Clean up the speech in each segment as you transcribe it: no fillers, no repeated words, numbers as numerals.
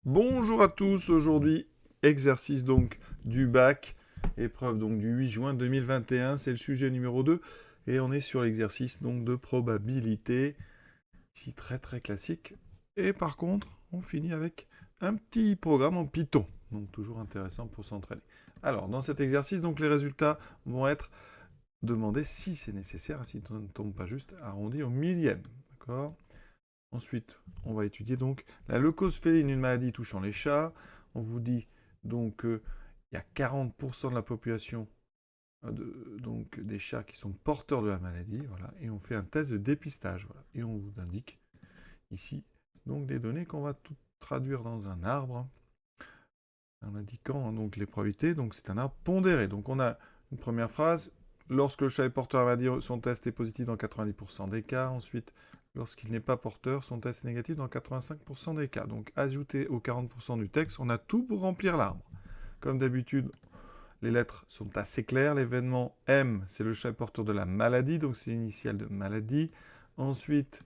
Bonjour à tous, aujourd'hui exercice donc du bac, épreuve donc du 8 juin 2021, c'est le sujet numéro 2 et on est sur l'exercice donc de probabilité, ici très classique. Et par contre, on finit avec un petit programme en Python, donc toujours intéressant pour s'entraîner. Alors dans cet exercice, donc les résultats vont être demandés si c'est nécessaire, si on ne tombe pas juste arrondi au millième, d'accord? Ensuite, on va étudier donc la leucose féline, une maladie touchant les chats. On vous dit donc qu'il y a 40% de la population donc des chats qui sont porteurs de la maladie, voilà, et on fait un test de dépistage, voilà, et on vous indique ici donc des données qu'on va tout traduire dans un arbre en indiquant donc les probabilités. Donc c'est un arbre pondéré. Donc on a une première phrase. Lorsque le chat est porteur de la maladie, son test est positif dans 90% des cas. Ensuite, lorsqu'il n'est pas porteur, son test est négatif dans 85% des cas. Donc ajouté aux 40% du texte, on a tout pour remplir l'arbre. Comme d'habitude, les lettres sont assez claires. L'événement M, c'est le chat porteur de la maladie, donc c'est l'initiale de maladie. Ensuite,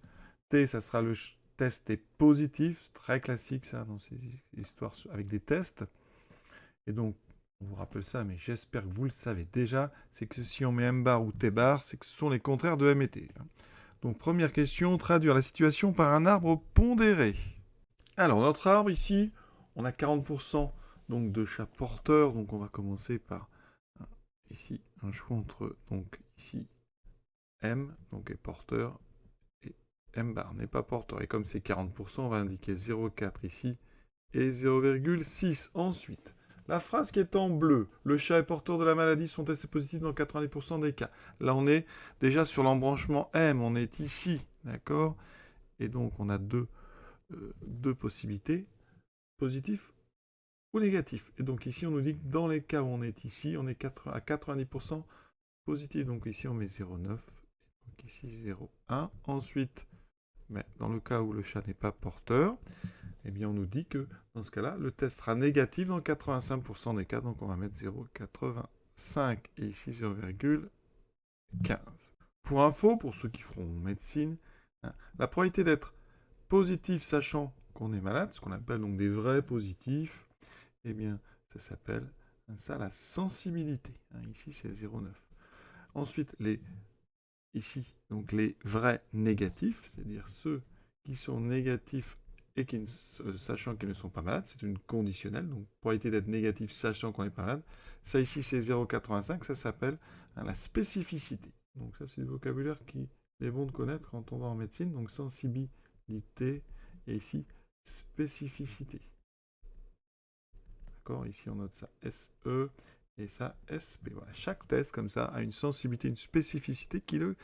T, ça sera le test est positif. C'est très classique ça dans ces histoires avec des tests. Et donc, on vous rappelle ça, mais j'espère que vous le savez déjà, c'est que si on met M bar ou T bar, c'est que ce sont les contraires de M et T. Donc, première question, traduire la situation par un arbre pondéré. Alors, notre arbre ici, on a 40% donc, de chats porteurs, donc on va commencer par ici un choix entre donc ici M, donc est porteur, et M bar n'est pas porteur. Et comme c'est 40%, on va indiquer 0,4 ici et 0,6 ensuite. La phrase qui est en bleu, le chat est porteur de la maladie, son test est positif dans 90% des cas. Là, on est déjà sur l'embranchement M, on est ici, d'accord? Et donc, on a deux possibilités, positif ou négatif. Et donc, ici, on nous dit que dans les cas où on est ici, on est à 90% positif. Donc, ici, on met 0,9. Donc, ici, 0,1. Ensuite, mais dans le cas où le chat n'est pas porteur, eh bien on nous dit que dans ce cas-là, le test sera négatif dans 85% des cas, donc on va mettre 0,85 et ici 0,15. Pour info, pour ceux qui feront médecine, la probabilité d'être positif sachant qu'on est malade, ce qu'on appelle donc des vrais positifs, eh bien ça s'appelle ça la sensibilité. Ici c'est 0,9. Ensuite, ici, donc les vrais négatifs, c'est-à-dire ceux qui sont négatifs et sachant qu'ils ne sont pas malades, c'est une conditionnelle, donc probabilité d'être négatif sachant qu'on n'est pas malade. Ça ici c'est 0,85, ça s'appelle la spécificité. Donc ça c'est du vocabulaire qui est bon de connaître quand on va en médecine, donc sensibilité et ici spécificité. D'accord, ici on note ça SE et ça SP. Voilà. Chaque test comme ça a une sensibilité, une spécificité qui le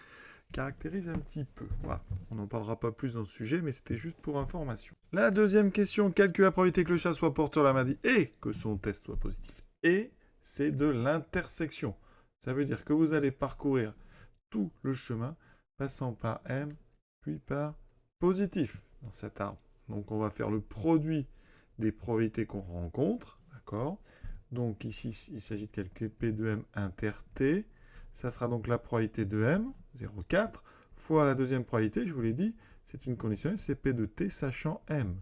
caractérise un petit peu. Voilà. On n'en parlera pas plus dans ce sujet, mais c'était juste pour information. La deuxième question, calcule la probabilité que le chat soit porteur de la maladie et que son test soit positif. Et c'est de l'intersection. Ça veut dire que vous allez parcourir tout le chemin, passant par M, puis par positif dans cet arbre. Donc on va faire le produit des probabilités qu'on rencontre, d'accord? Donc ici, il s'agit de calculer P de M inter T. Ça sera donc la probabilité de M, 0,4, fois la deuxième probabilité, je vous l'ai dit, c'est une conditionnelle, c'est P de T sachant M.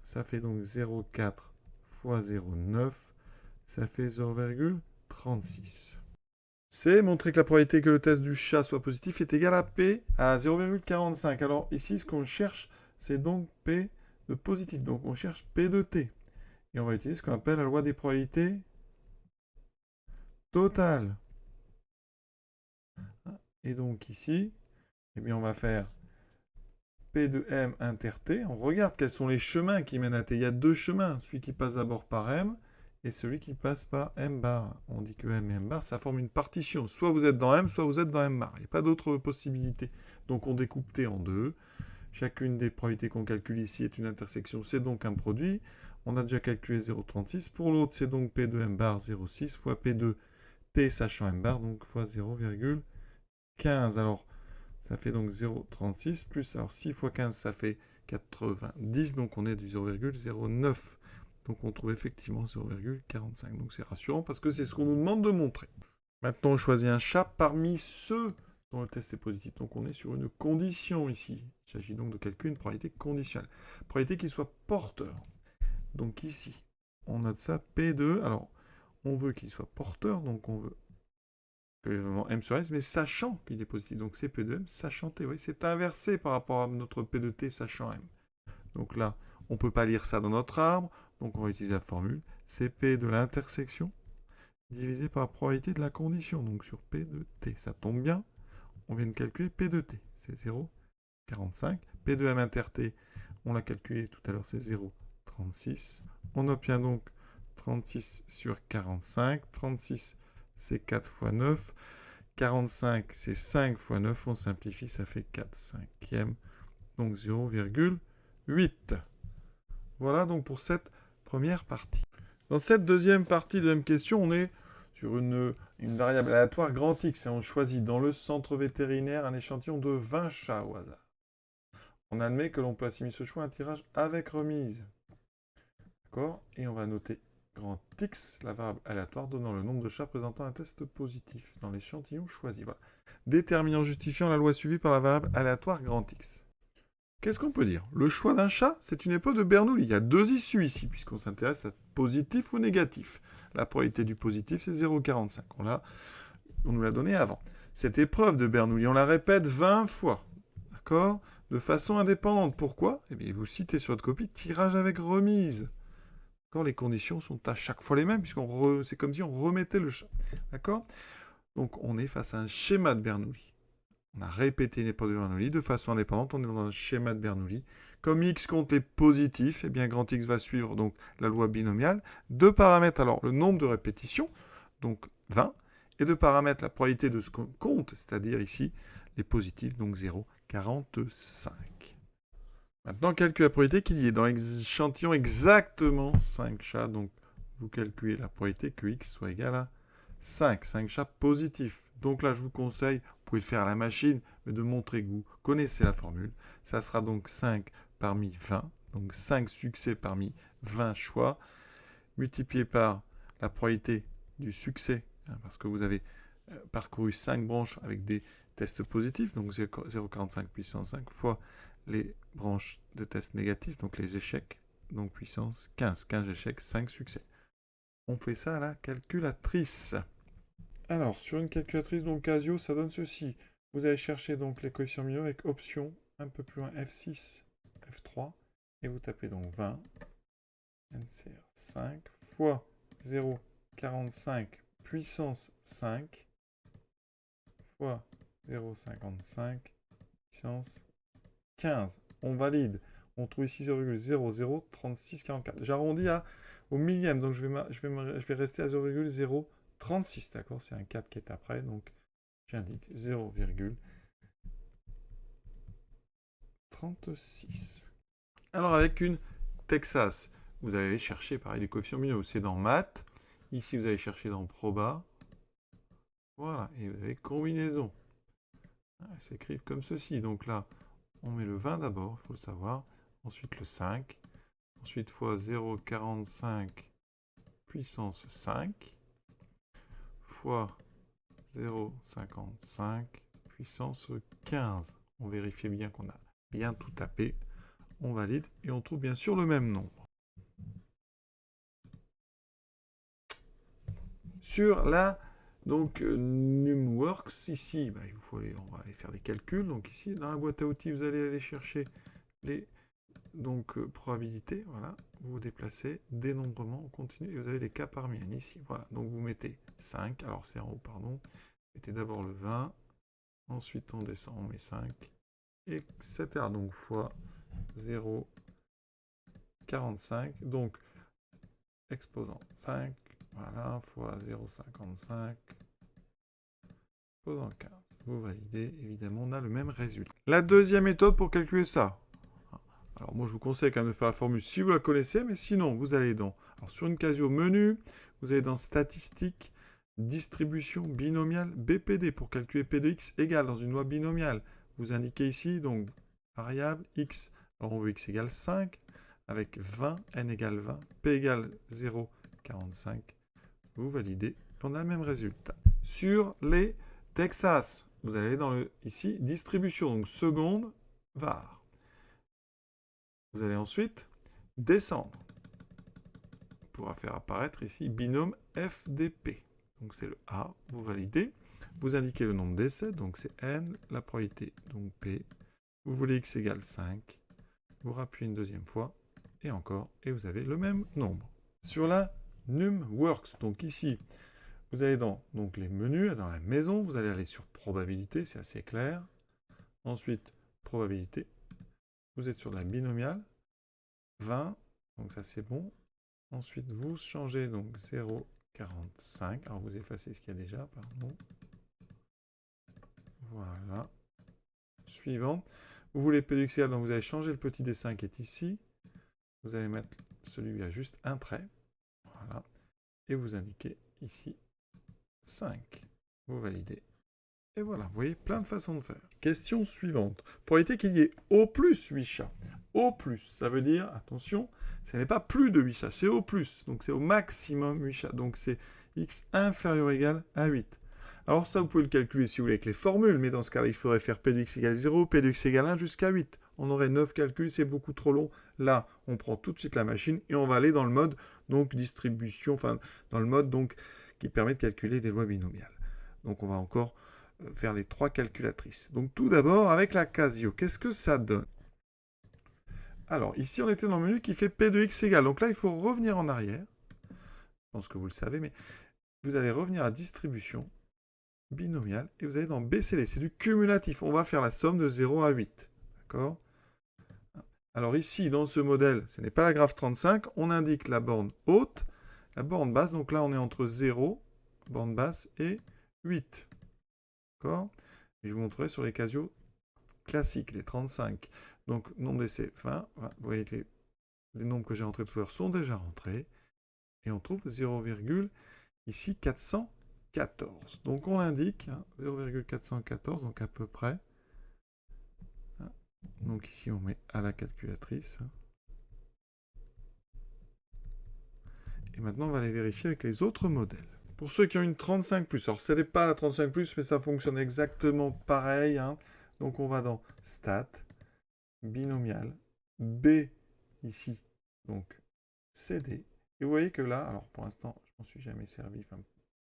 Ça fait donc 0,4 fois 0,9, ça fait 0,36. C'est montrer que la probabilité que le test du chat soit positif est égale à P à 0,45. Alors ici, ce qu'on cherche, c'est donc P de positif. Donc on cherche P de T. Et on va utiliser ce qu'on appelle la loi des probabilités totales. Et donc ici, eh bien on va faire P de M inter T. On regarde quels sont les chemins qui mènent à T. Il y a deux chemins, celui qui passe d'abord par M et celui qui passe par M bar. On dit que M et M bar, ça forme une partition. Soit vous êtes dans M, soit vous êtes dans M bar. Il n'y a pas d'autre possibilité. Donc on découpe T en deux. Chacune des probabilités qu'on calcule ici est une intersection, c'est donc un produit. On a déjà calculé 0,36. Pour l'autre, c'est donc P de M bar 0,6 fois P de T sachant M bar, donc fois 0,15. Alors, ça fait donc 0,36 plus, alors 6 fois 15, ça fait 90, donc on est du 0,09. Donc on trouve effectivement 0,45. Donc c'est rassurant parce que c'est ce qu'on nous demande de montrer. Maintenant, on choisit un chat parmi ceux dont le test est positif. Donc on est sur une condition ici. Il s'agit donc de calculer une probabilité conditionnelle. Probabilité qu'il soit porteur. Donc ici, on note ça P2. Alors, on veut qu'il soit porteur, donc on veut que l'élément M sur S, mais sachant qu'il est positif. Donc c'est P de M, sachant T. Oui, c'est inversé par rapport à notre P de T, sachant M. Donc là, on ne peut pas lire ça dans notre arbre, donc on va utiliser la formule. C'est P de l'intersection divisé par la probabilité de la condition, donc sur P de T. Ça tombe bien. On vient de calculer P de T, c'est 0,45. P de M inter T, on l'a calculé tout à l'heure, c'est 0,36. On obtient donc 36 sur 45. 36, c'est 4 fois 9. 45, c'est 5 fois 9. On simplifie, ça fait 4 cinquièmes. Donc 0,8. Voilà donc pour cette première partie. Dans cette deuxième partie de la même question, on est sur une variable aléatoire grand X et on choisit dans le centre vétérinaire un échantillon de 20 chats au hasard. On admet que l'on peut assimiler ce choix à un tirage avec remise. D'accord? Et on va noter grand X, la variable aléatoire donnant le nombre de chats présentant un test positif dans l'échantillon choisi. Voilà. Déterminant justifiant la loi suivie par la variable aléatoire grand X. Qu'est-ce qu'on peut dire? Le choix d'un chat, c'est une épreuve de Bernoulli. Il y a deux issues ici, puisqu'on s'intéresse à positif ou négatif. La probabilité du positif, c'est 0,45. On nous l'a donné avant. Cette épreuve de Bernoulli, on la répète 20 fois. D'accord? De façon indépendante. Pourquoi? Eh bien, vous citez sur votre copie tirage avec remise. D'accord? Les conditions sont à chaque fois les mêmes, c'est comme si on remettait le chat. D'accord? Donc, on est face à un schéma de Bernoulli. On a répété une épreuve de Bernoulli de façon indépendante. On est dans un schéma de Bernoulli. Comme x compte les positifs, eh bien grand X va suivre donc la loi binomiale. Deux paramètres, alors le nombre de répétitions, donc 20, et deux paramètres, la probabilité de ce qu'on compte, c'est-à-dire ici les positifs, donc 0,45. Maintenant, calculez la probabilité qu'il y ait dans l'échantillon exactement 5 chats. Donc, vous calculez la probabilité que x soit égal à 5 chats positifs. Donc là, je vous conseille, vous pouvez le faire à la machine, mais de montrer que vous connaissez la formule. Ça sera donc 5 parmi 20, donc 5 succès parmi 20 choix, multiplié par la probabilité du succès, parce que vous avez parcouru 5 branches avec des tests positifs, donc 0,45 puissance 5 fois les branches de tests négatifs, donc les échecs, donc puissance 15. 15 échecs, 5 succès. On fait ça à la calculatrice. Alors, sur une calculatrice, donc Casio, ça donne ceci. Vous allez chercher donc les coefficients minimaux avec option, un peu plus loin, F6, F3, et vous tapez donc 20, NCR 5, fois 0,45 puissance 5, fois 0,55 puissance 15. On valide. On trouve ici 0,003644. J'arrondis au millième, donc je vais rester à 0,036, d'accord? C'est un 4 qui est après, donc j'indique 0,36. Alors avec une Texas, vous allez chercher pareil les coefficients minimaux, c'est dans maths. Ici, vous allez chercher dans proba. Voilà, et vous avez combinaison. Elles s'écrivent comme ceci. Donc là, on met le 20 d'abord, il faut le savoir. Ensuite le 5. Ensuite fois 0,45 puissance 5 fois 0,55 puissance 15. On vérifie bien qu'on a bien tout tapé. On valide et on trouve bien sûr le même nombre. Sur la NumWorks, ici, on va aller faire des calculs. Donc ici, dans la boîte à outils, vous allez aller chercher les probabilités. Voilà, vous vous déplacez, dénombrement, on continue, et vous avez les cas parmi n ici. Voilà, donc vous mettez 5, alors c'est en haut, pardon. Vous mettez d'abord le 20, ensuite on descend, on met 5, etc. Donc fois 0,45, donc exposant 5, voilà, fois 0,55, exposant 15. Vous validez, évidemment, on a le même résultat. La deuxième méthode pour calculer ça. Alors moi, je vous conseille quand même de faire la formule si vous la connaissez, mais sinon, vous allez sur une Casio menu, vous allez dans statistiques, distribution binomiale BPD pour calculer P de x égale dans une loi binomiale. Vous indiquez ici, donc, variable x. Alors on veut x égale 5, avec 20, n égale 20, p égale 0,45. Vous validez, on a le même résultat. Sur les Texas, vous allez dans ici, distribution, donc seconde, var. Vous allez ensuite descendre. va faire apparaître ici binôme FDP. Donc c'est le A, vous validez. Vous indiquez le nombre d'essais, donc c'est N, la probabilité, donc P. Vous voulez X égale 5. Vous rappuyez une deuxième fois, et encore, et vous avez le même nombre. Sur la NumWorks, donc ici, vous allez dans donc, les menus, dans la maison, vous allez aller sur probabilité, c'est assez clair. Ensuite, probabilité. Vous êtes sur la binomiale, 20, donc ça c'est bon. Ensuite, vous changez donc 0,45. Alors vous effacez ce qu'il y a déjà, pardon. Voilà. Suivant. Vous voulez P de X égale, donc vous allez changer le petit dessin qui est ici. Vous allez mettre celui à juste un trait. Voilà. Et vous indiquez ici 5. Vous validez. Et voilà, vous voyez, plein de façons de faire. Question suivante. Probabilité qu'il y ait au plus 8 chats. Au plus, ça veut dire, attention, ce n'est pas plus de 8 chats, c'est au plus. Donc c'est au maximum 8 chats. Donc c'est x inférieur ou égal à 8. Alors ça, vous pouvez le calculer si vous voulez avec les formules, mais dans ce cas-là, il faudrait faire p de x égale 0, p de x égale 1 jusqu'à 8. On aurait 9 calculs, c'est beaucoup trop long. Là, on prend tout de suite la machine et on va aller dans le mode donc distribution, enfin dans le mode donc qui permet de calculer des lois binomiales. Donc on va encore faire les 3 calculatrices. Donc tout d'abord, avec la Casio, qu'est-ce que ça donne? Alors, ici, on était dans le menu qui fait P de x égale. Donc là, il faut revenir en arrière. Je pense que vous le savez, mais vous allez revenir à distribution, binomiale, et vous allez dans BCD. C'est du cumulatif. On va faire la somme de 0 à 8. D'accord? Alors ici, dans ce modèle, ce n'est pas la graphe 35, on indique la borne haute, la borne basse. Donc là, on est entre 0, borne basse, et 8. D'accord? Et je vous montrerai sur les Casio classiques, les 35. Donc, nombre d'essais 20. Vous voyez que les nombres que j'ai rentrés tout à l'heure sont déjà rentrés. Et on trouve 0, ici 414. Donc, on l'indique, 0,414, donc à peu près. Donc, ici, on met à la calculatrice. Et maintenant, on va aller vérifier avec les autres modèles. Pour ceux qui ont une 35+, alors ce n'est pas la 35+, mais ça fonctionne exactement pareil. Donc, on va dans Stat, binomial, B, ici, donc CD. Et vous voyez que là, alors pour l'instant, je m'en suis jamais servi, enfin,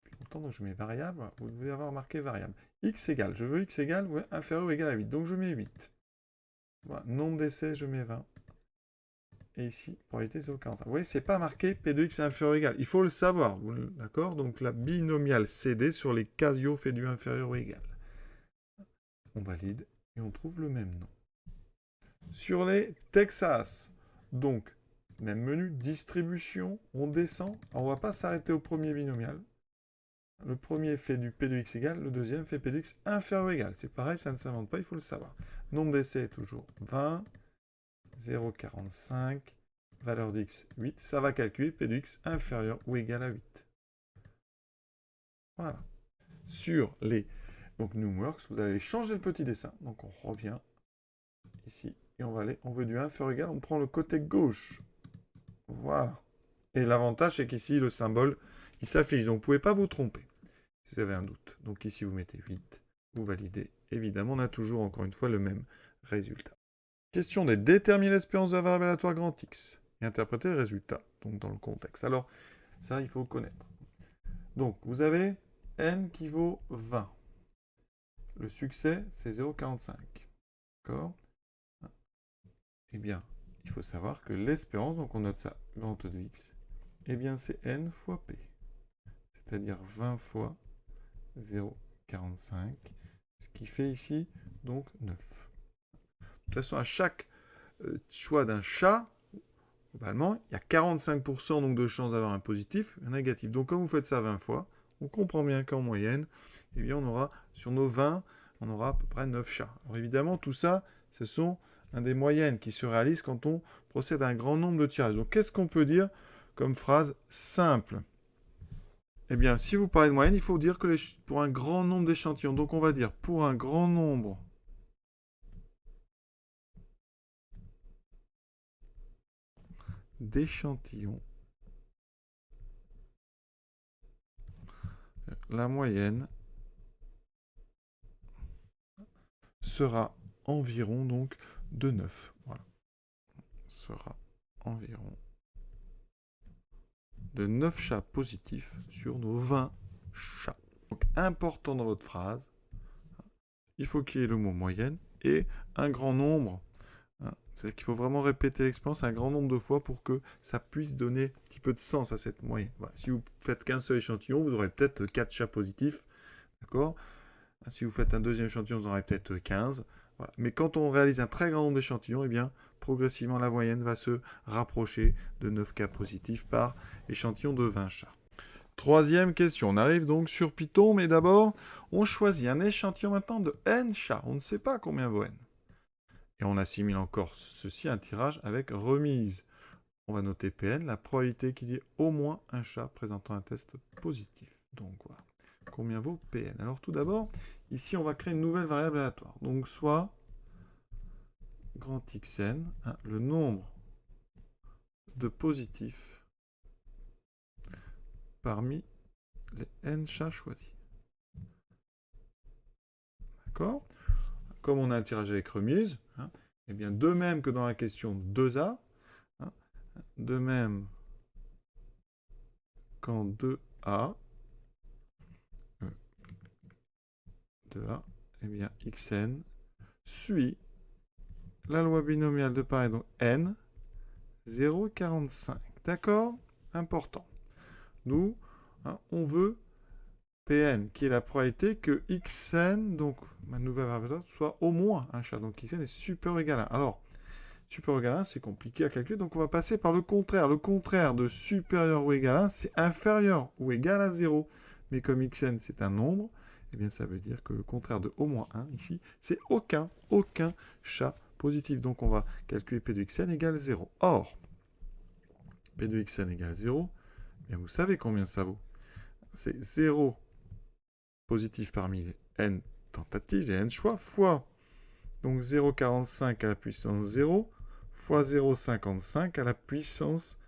depuis longtemps, donc je mets variable. Vous devez avoir marqué variable. X égale, je veux X égale, ouais, inférieur ou égal à 8. Donc je mets 8. Voilà, nombre d'essais, je mets 20. Et ici, probabilité 0,45. Vous voyez, c'est pas marqué P de X est inférieur ou égal. Il faut le savoir, d'accord? Donc la binomiale CD sur les Casio fait du inférieur ou égal. On valide et on trouve le même nom. Sur les Texas, donc, même menu, distribution, on descend. Alors, on ne va pas s'arrêter au premier binomial. Le premier fait du P de X égal, le deuxième fait P de X inférieur ou égal. C'est pareil, ça ne s'invente pas, il faut le savoir. Nombre d'essais est toujours 20, 0,45, valeur d'X 8. Ça va calculer P de X inférieur ou égal à 8. Voilà. Sur les donc NumWorks, vous allez changer le petit dessin. Donc on revient ici. Et on va aller, on veut du inférieur ou égal, on prend le côté gauche. Voilà. Et l'avantage, c'est qu'ici, le symbole, il s'affiche. Donc, vous ne pouvez pas vous tromper, si vous avez un doute. Donc, ici, vous mettez 8, vous validez. Évidemment, on a toujours, encore une fois, le même résultat. Question des déterminer l'espérance de la variable aléatoire grand X et interpréter le résultat, donc dans le contexte. Alors, ça, il faut connaître. Donc, vous avez n qui vaut 20. Le succès, c'est 0,45. D'accord? Eh bien, il faut savoir que l'espérance, donc on note ça, grand E de x, eh bien c'est n fois p. C'est-à-dire 20 fois 0,45, ce qui fait ici, donc 9. De toute façon, à chaque choix d'un chat, globalement, il y a 45% donc, de chances d'avoir un positif et un négatif. Donc comme vous faites ça 20 fois, on comprend bien qu'en moyenne, eh bien, on aura, sur nos 20, on aura à peu près 9 chats. Alors évidemment, tout ça, ce sont des moyennes qui se réalisent quand on procède à un grand nombre de tirages. Donc, qu'est-ce qu'on peut dire comme phrase simple? Eh bien, si vous parlez de moyenne, il faut dire que pour un grand nombre d'échantillons. Donc, on va dire pour un grand nombre d'échantillons, la moyenne sera environ donc de 9. Voilà. Sera environ de 9 chats positifs sur nos 20 chats. Donc, important dans votre phrase, il faut qu'il y ait le mot moyenne et un grand nombre. C'est-à-dire qu'il faut vraiment répéter l'expérience un grand nombre de fois pour que ça puisse donner un petit peu de sens à cette moyenne. Voilà. Si vous faites qu'un seul échantillon, vous aurez peut-être 4 chats positifs. D'accord ? Si vous faites un deuxième échantillon, vous aurez peut-être 15. Voilà. Mais quand on réalise un très grand nombre d'échantillons, eh bien, progressivement, la moyenne va se rapprocher de 9 cas positifs par échantillon de 20 chats. Troisième question. On arrive donc sur Python, mais d'abord, on choisit un échantillon maintenant de n chats. On ne sait pas combien vaut n. Et on assimile encore ceci à un tirage avec remise. On va noter Pn, la probabilité qu'il y ait au moins un chat présentant un test positif. Donc voilà. Combien vaut Pn? Alors tout d'abord, ici on va créer une nouvelle variable aléatoire. Donc soit grand Xn, le nombre de positifs parmi les n chats choisis. D'accord? Comme on a un tirage avec remise, et bien de même que dans la question 2A, de même qu'en 2A, 2A, eh bien Xn suit la loi binomiale de Pareto, donc n, 0,45. D'accord? Important. Nous, on veut Pn, qui est la probabilité que Xn, donc ma nouvelle variable, soit au moins un chat. Donc Xn est supérieur ou égal à 1. Alors, supérieur ou égal à 1, c'est compliqué à calculer, donc on va passer par le contraire. Le contraire de supérieur ou égal à 1, c'est inférieur ou égal à 0. Mais comme Xn, c'est un nombre, eh bien ça veut dire que le contraire de au moins 1, ici, c'est aucun chat positif. Donc on va calculer P de Xn égale 0. Or, P de Xn égale 0, eh bien vous savez combien ça vaut. C'est 0 positif parmi les n tentatives, les n choix, fois donc 0,45 à la puissance 0, fois 0,55 à la puissance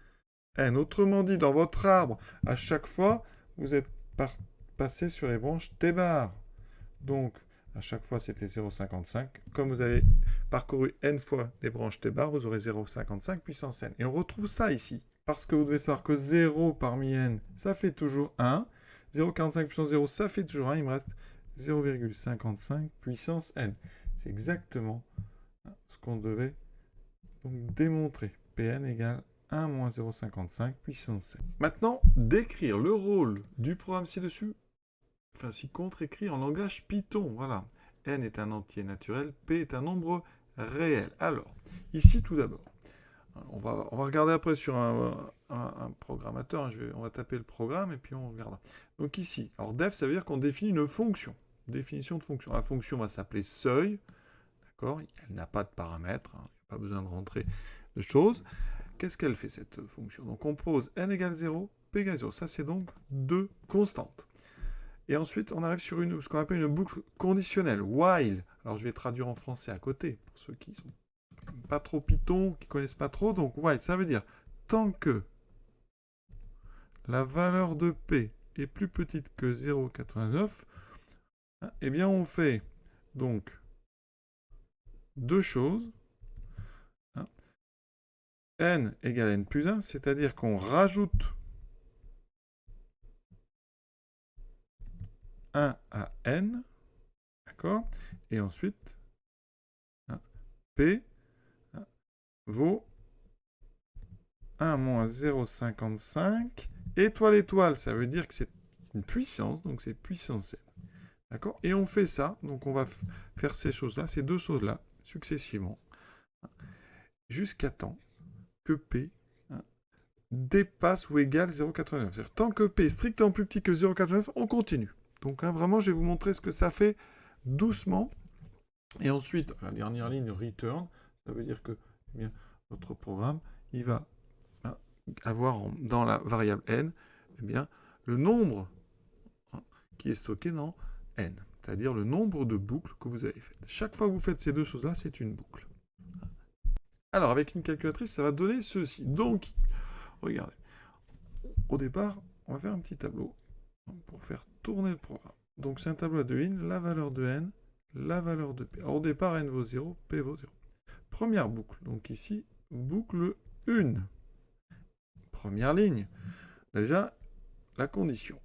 n. Autrement dit, dans votre arbre, à chaque fois, vous êtes passé sur les branches T-bar. Donc, à chaque fois, c'était 0,55. Comme vous avez parcouru n fois des branches T-bar, vous aurez 0,55 puissance n. Et on retrouve ça ici. Parce que vous devez savoir que 0 parmi n, ça fait toujours 1. 0,45 puissance 0, ça fait toujours 1. Il me reste 0,55 puissance n. C'est exactement ce qu'on devait donc démontrer. Pn égale 1 moins 0,55 puissance n. Maintenant, décrire le rôle du programme ci-dessus, enfin ci-contre, écrit en langage Python. Voilà. N est un entier naturel, P est un nombre réel. Alors, ici tout d'abord, on va regarder après sur un programmateur. On va taper le programme et puis on regardera. Donc ici, alors def, ça veut dire qu'on définit une fonction. Définition de fonction. La fonction va s'appeler seuil. D'accord? Elle n'a pas de paramètres. Il n'y a pas besoin de rentrer de choses. Qu'est-ce qu'elle fait, cette fonction? Donc on pose n égale 0, p égale 0. Ça, c'est donc deux constantes. Et ensuite, on arrive sur ce qu'on appelle une boucle conditionnelle, while. Alors je vais traduire en français à côté, pour ceux qui sont pas trop Python, qui connaissent pas trop. Donc while, ça veut dire tant que la valeur de p est plus petite que 0,89, eh bien on fait donc deux choses. N égale n plus 1, c'est-à-dire qu'on rajoute 1 à n, d'accord? Et ensuite, P vaut 1 moins 0,55. Étoile, ça veut dire que c'est une puissance, donc c'est puissance n. D'accord? Et on fait ça, donc on va faire ces choses-là, ces deux choses-là, successivement, jusqu'à temps que P dépasse ou égale 0,89. C'est-à-dire, tant que P est strictement plus petit que 0,89, on continue. Donc vraiment, je vais vous montrer ce que ça fait doucement. Et ensuite, la dernière ligne, return, ça veut dire que eh bien, votre programme, il va avoir dans la variable n, eh bien, le nombre qui est stocké dans n, c'est-à-dire le nombre de boucles que vous avez faites. Chaque fois que vous faites ces deux choses-là, c'est une boucle. Alors, avec une calculatrice, ça va donner ceci. Donc, regardez. Au départ, on va faire un petit tableau pour faire tourner le programme. Donc, c'est un tableau à deux lignes, la valeur de n, la valeur de p. Alors, au départ, n vaut 0, p vaut 0. Première boucle. Donc ici, boucle 1. Première ligne. déjà, la condition.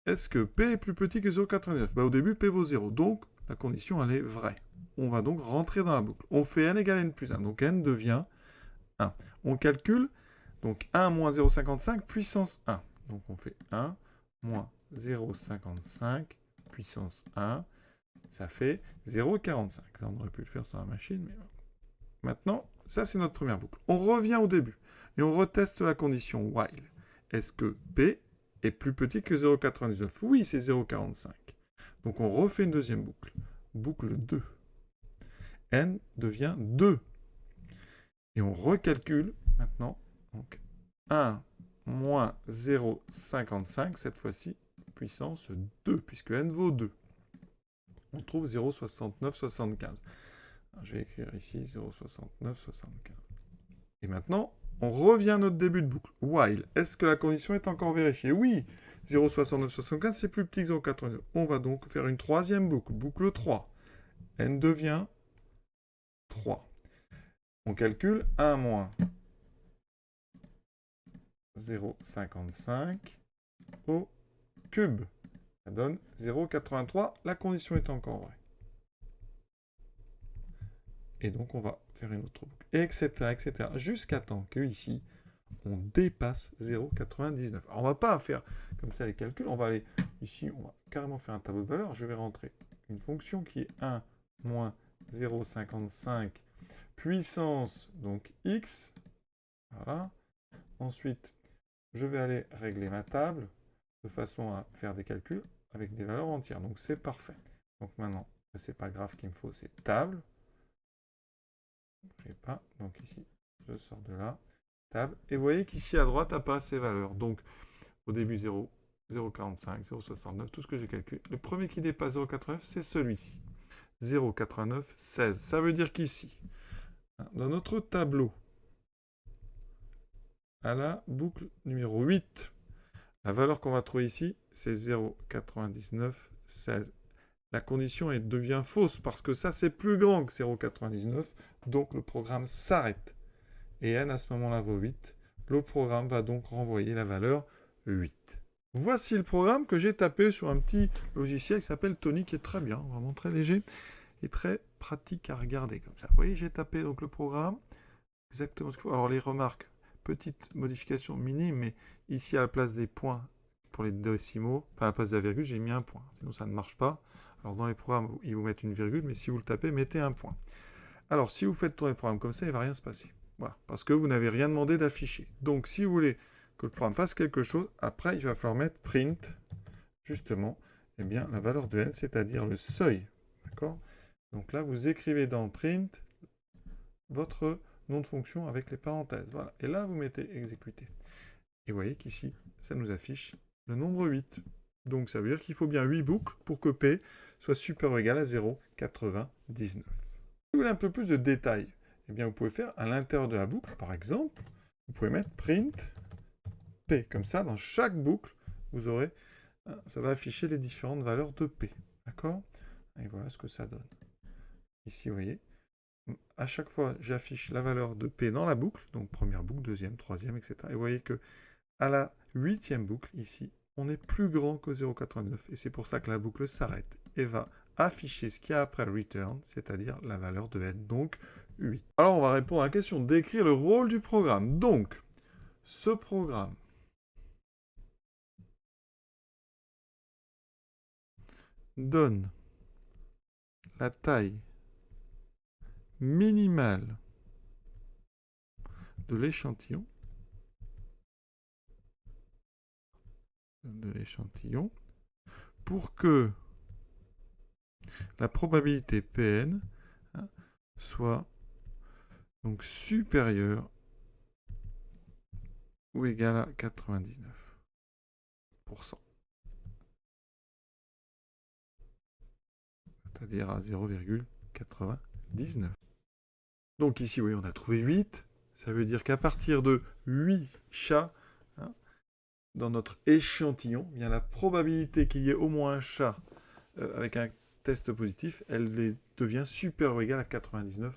Est-ce que P est plus petit que 0,99? Au début, P vaut 0, donc la condition, elle est vraie. On va donc rentrer dans la boucle. On fait n égale n plus 1, donc n devient 1. On calcule, donc 1 moins 0,55 puissance 1. Donc on fait 1 moins 0,55 puissance 1, ça fait 0,45. Ça, on aurait pu le faire sur la machine, mais maintenant, ça c'est notre première boucle. On revient au début et on reteste la condition while. Est-ce que P est plus petit que 0,99? Oui, c'est 0,45. Donc on refait une deuxième boucle. Boucle 2. N devient 2. Et on recalcule maintenant. Donc 1 moins 0,55, cette fois-ci, puissance 2, puisque n vaut 2. On trouve 0,6975. Je vais écrire ici 0,6975. Et maintenant, on revient à notre début de boucle. While. Est-ce que la condition est encore vérifiée? Oui. 0,6975, c'est plus petit que 0,89. On va donc faire une troisième boucle. Boucle 3. N devient 3. On calcule 1 moins 0,55 au cube. Ça donne 0,83. La condition est encore vraie. Et donc, on va faire une autre boucle, etc., etc., jusqu'à temps que ici, on dépasse 0,99. Alors, on ne va pas faire comme ça les calculs. On va aller ici, on va carrément faire un tableau de valeurs. Je vais rentrer une fonction qui est 1 moins 0,55 puissance, donc x. Voilà. Ensuite, je vais aller régler ma table de façon à faire des calculs avec des valeurs entières. Donc, c'est parfait. Donc, maintenant, ce n'est pas grave qu'il me faut, c'est table. Je n'ai pas. Donc, ici, je sors de là. Table. Et vous voyez qu'ici, à droite, apparaissent ces valeurs. Donc, au début, 0, 0,45, 0,69, tout ce que j'ai calculé. Le premier qui dépasse 0,89, c'est celui-ci. 0,89, 16. Ça veut dire qu'ici, dans notre tableau, à la boucle numéro 8, la valeur qu'on va trouver ici, c'est 0,99, 16. La condition devient fausse parce que ça, c'est plus grand que 0,99. Donc, le programme s'arrête. Et n, à ce moment-là, vaut 8. Le programme va donc renvoyer la valeur 8. Voici le programme que j'ai tapé sur un petit logiciel qui s'appelle Tony, qui est très bien, vraiment très léger et très pratique à regarder comme ça. Vous voyez, j'ai tapé donc le programme, exactement ce qu'il faut. Alors, les remarques, petite modification minime, mais ici, à la place des points pour les décimaux, à la place de la virgule, j'ai mis un point. Sinon, ça ne marche pas. Alors, dans les programmes, ils vous mettent une virgule, mais si vous le tapez, mettez un point. Alors, si vous faites tourner le programme comme ça, il ne va rien se passer. Voilà, parce que vous n'avez rien demandé d'afficher. Donc, si vous voulez que le programme fasse quelque chose, après, il va falloir mettre print, justement, eh bien, la valeur de n, c'est-à-dire le seuil. D'accord? Donc là, vous écrivez dans print votre nom de fonction avec les parenthèses. Voilà. Et là, vous mettez exécuter. Et vous voyez qu'ici, ça nous affiche le nombre 8. Donc, ça veut dire qu'il faut bien 8 boucles pour que P soit supérieur ou égal à 0,99. Si vous voulez un peu plus de détails, eh bien, vous pouvez faire à l'intérieur de la boucle, par exemple, vous pouvez mettre print P. Comme ça, dans chaque boucle, vous aurez, ça va afficher les différentes valeurs de P. D'accord? Et voilà ce que ça donne. Ici, vous voyez, à chaque fois, j'affiche la valeur de P dans la boucle, donc première boucle, deuxième, troisième, etc. Et vous voyez que à la 8e boucle, ici, on est plus grand que 0,89. Et c'est pour ça que la boucle s'arrête et va afficher ce qu'il y a après le return, c'est-à-dire la valeur de n, donc 8. Alors, on va répondre à la question d'écrire le rôle du programme. Donc, ce programme donne la taille minimale de l'échantillon pour que la probabilité Pn soit donc supérieure ou égale à 99%. C'est-à-dire à 0,99. Donc ici, oui, on a trouvé 8. Ça veut dire qu'à partir de 8 chats, dans notre échantillon, bien la probabilité qu'il y ait au moins un chat avec un test positif, elle devient supérieure ou égale à 99%.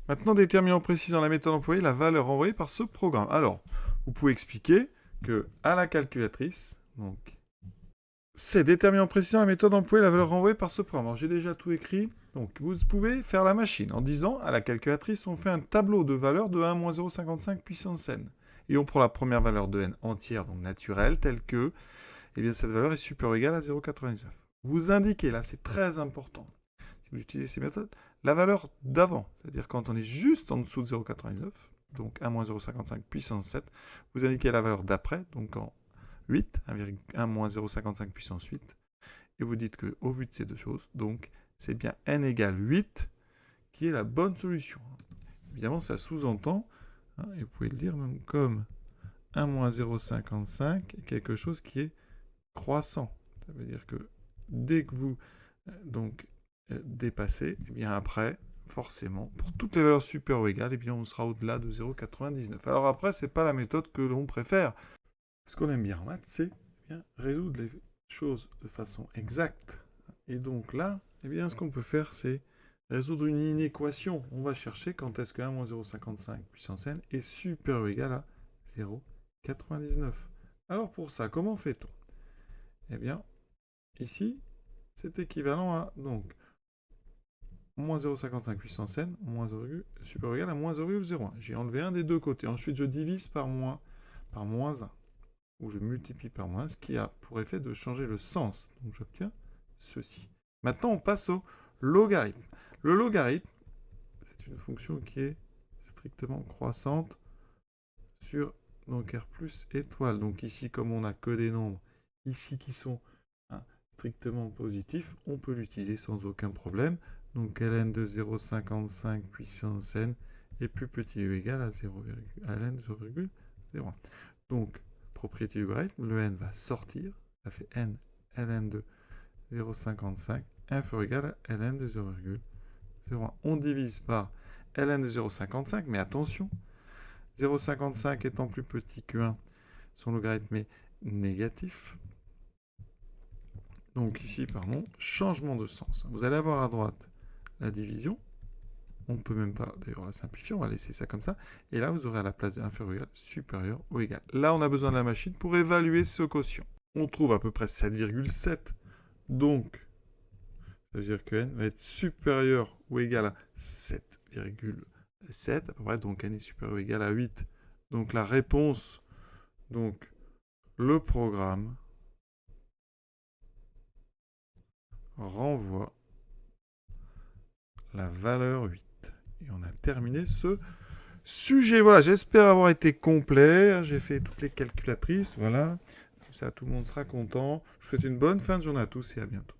Maintenant, déterminons en précisant la méthode employée la valeur envoyée par ce programme. Alors, vous pouvez expliquer que à la calculatrice, donc, c'est déterminer en précision la méthode employée, la valeur renvoyée par ce programme. Alors, j'ai déjà tout écrit. Donc, vous pouvez faire la machine en disant, à la calculatrice, on fait un tableau de valeurs de 1 moins 0,55 puissance n. Et on prend la première valeur de n entière, donc naturelle, telle que, eh bien, cette valeur est supérieure ou égale à 0,99. Vous indiquez, là, c'est très important, si vous utilisez ces méthodes, la valeur d'avant. C'est-à-dire quand on est juste en dessous de 0,99, donc 1 moins 0,55 puissance 7, vous indiquez la valeur d'après, donc en 8, 1 moins 0,55 puissance 8, et vous dites qu'au vu de ces deux choses, donc c'est bien n égale 8 qui est la bonne solution. Évidemment, ça sous-entend, et vous pouvez le dire même comme 1 moins 0,55 est quelque chose qui est croissant. Ça veut dire que dès que vous dépassez, eh bien après, forcément, pour toutes les valeurs supérieures ou égales, eh bien on sera au-delà de 0,99. Alors après, ce n'est pas la méthode que l'on préfère. Ce qu'on aime bien en maths, c'est résoudre les choses de façon exacte. Et donc là, eh bien, ce qu'on peut faire, c'est résoudre une inéquation. On va chercher quand est-ce que 1 moins 0,55 puissance n est supérieur ou égal à 0,99. Alors pour ça, comment fait-on? Eh bien, ici, c'est équivalent à, donc, moins 0,55 puissance n, moins 0, supérieur ou égal à moins 0,01. J'ai enlevé un des deux côtés. Ensuite, je divise par moins 1, ou je multiplie par moins 1, ce qui a pour effet de changer le sens. Donc j'obtiens ceci. Maintenant, on passe au logarithme. Le logarithme, c'est une fonction qui est strictement croissante sur donc R plus étoile. Donc ici, comme on n'a que des nombres ici qui sont strictement positifs, on peut l'utiliser sans aucun problème. Donc ln de 0,55 puissance n est plus petit ou égal à ln de 0,01. Donc, propriété du logarithme, le n va sortir, ça fait n ln de 0,55 inférieur ou égal à ln de 0,01. On divise par ln de 0,55, mais attention, 0,55 étant plus petit que 1, son logarithme est négatif. Donc ici, pardon, changement de sens. Vous allez avoir à droite la division. On ne peut même pas, d'ailleurs, la simplifier. On va laisser ça comme ça. Et là, vous aurez à la place de inférieur ou égal, supérieur ou égal. Là, on a besoin de la machine pour évaluer ce quotient. On trouve à peu près 7,7. Donc, ça veut dire que n va être supérieur ou égal à 7,7 à peu près. Donc, n est supérieur ou égal à 8. Donc, la réponse, donc, le programme renvoie la valeur 8. Et on a terminé ce sujet. Voilà, j'espère avoir été complet. J'ai fait toutes les calculatrices. Voilà. Comme ça, tout le monde sera content. Je vous souhaite une bonne fin de journée à tous et à bientôt.